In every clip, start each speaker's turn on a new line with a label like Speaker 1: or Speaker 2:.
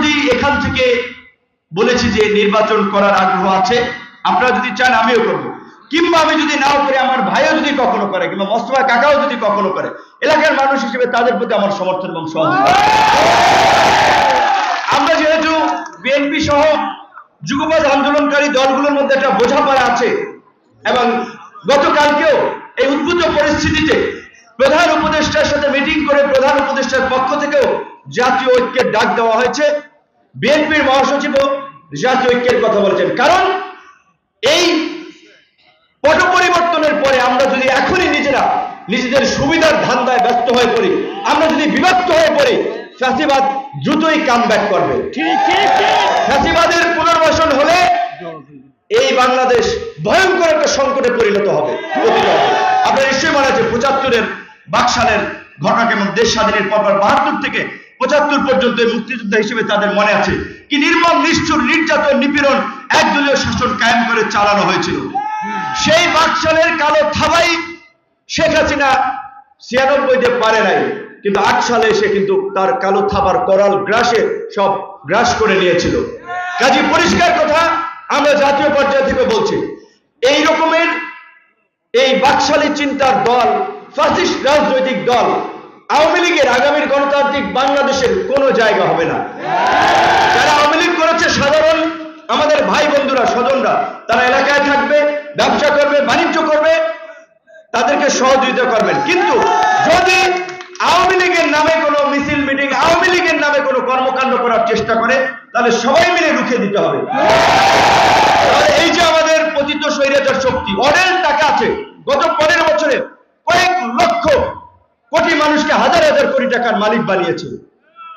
Speaker 1: যদি এখান থেকে বলেছি যে নির্বাচন করার আগ্রহ আছে, আপনারা যদি চান আমিও করব, কিংবা আমি যদি নাও করে আমার ভাইও যদি কখনো করে, কিংবা মোস্তফা কাকাও যদি কখনো করে, এলাকার মানুষ হিসেবে তাদের প্রতি আমার সমর্থন এবং সহযোগিতা। আমরা যেহেতু বিএনপি সহ যুগপৎ আন্দোলনকারী দলগুলোর মধ্যে একটা বোঝাপড়া আছে, এবং গতকালকেও এই উদ্ভূত পরিস্থিতিতে প্রধান উপদেষ্টার সাথে মিটিং করে প্রধান উপদেষ্টার পক্ষ থেকেও জাতীয় ঐক্যের ডাক দেওয়া হয়েছে। বিএনপির মহাসচিবও জাতীয় ঐক্যের কথা বলেছেন। কারণ এই পট পরিবর্তনের পরে আমরা যদি এখনই নিজেরা নিজেদের সুবিধার ধান্দায় ব্যস্ত হয়ে পড়ি, আমরা যদি বিভক্ত হয়ে পড়ি, ফ্যাসিবাদ দ্রুতই কামব্যাক করবে। ফ্যাসিবাদের পুনর্বাসন হলে এই বাংলাদেশ ভয়ঙ্কর একটা সংকটে পরিণত হবে। আপনার নিশ্চয়ই মনে আছে 75-এর বাকশালের ঘটনা, কেমন দেশ স্বাধীনের পর 72 থেকে 75 পর্যন্ত মুক্তিযোদ্ধা হিসেবে তাদের মনে আছে কি নির্মম, নিষ্ঠুর, নির্যাতন, নিপীড়ন, একদলীয় শাসন কায়েম করে চালানো হয়েছিল। সেই বাকশালের কালো থাবাই শেখ হাসিনা 96-তে পারে নাই, কিন্তু 8 সালে এসে কিন্তু তার কালো থাবার করাল গ্রাসে সব গ্রাস করে নিয়েছিল। কাজে পরিষ্কার কথা আমরা জাতীয় পর্যায় থেকে বলছি, এই রকমের এই বাকশালী চিন্তার দল, ফ্যাসিস্ট রাজনৈতিক দল আওয়ামী লীগের আগামীর গণতান্ত্রিক বাংলাদেশের কোনো জায়গা হবে না। যারা আওয়ামী লীগ করেছে সাধারণ আমাদের ভাই বন্ধুরা, স্বজনরা, তারা এলাকায় থাকবে, ব্যবসা করবে, বাণিজ্য করবে, তাদেরকে সহযোগিতা করবেন। কিন্তু যদি আওয়ামী লীগের নামে কোনো মিছিল মিটিং, আওয়ামী লীগের নামে কোনো কর্মকাণ্ড করার চেষ্টা করে, তাহলে সবাই মিলে রুখে দিতে হবে। এই যে আমাদের পতিত স্বৈরাচার শক্তি, অনেক টাকা আছে, গত 15 বছরে কয়েক লক্ষ কোটি মানুষকে হাজার হাজার কোটি টাকার মালিক বানিয়েছে।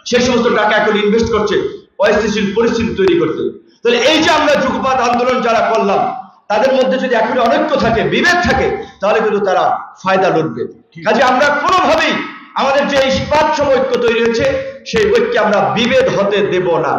Speaker 1: সেই সমস্ত টাকা এখন ইনভেস্ট করছে অস্থিতিশীল পরিস্থিতি তৈরি করতে। তাহলে এই যে আমরা যুগপৎ আন্দোলন যারা করলাম, তাদের মধ্যে যদি এখন অনৈক্য থাকে, বিভেদ থাকে, তাহলে কিন্তু তারা ফায়দা লুটবে। কাজে আমরা কোনোভাবেই আমাদের যে ইস্পাত ঐক্য তৈরি হয়েছে, সেই ঐক্যে আমরা বিভেদ হতে দেব না।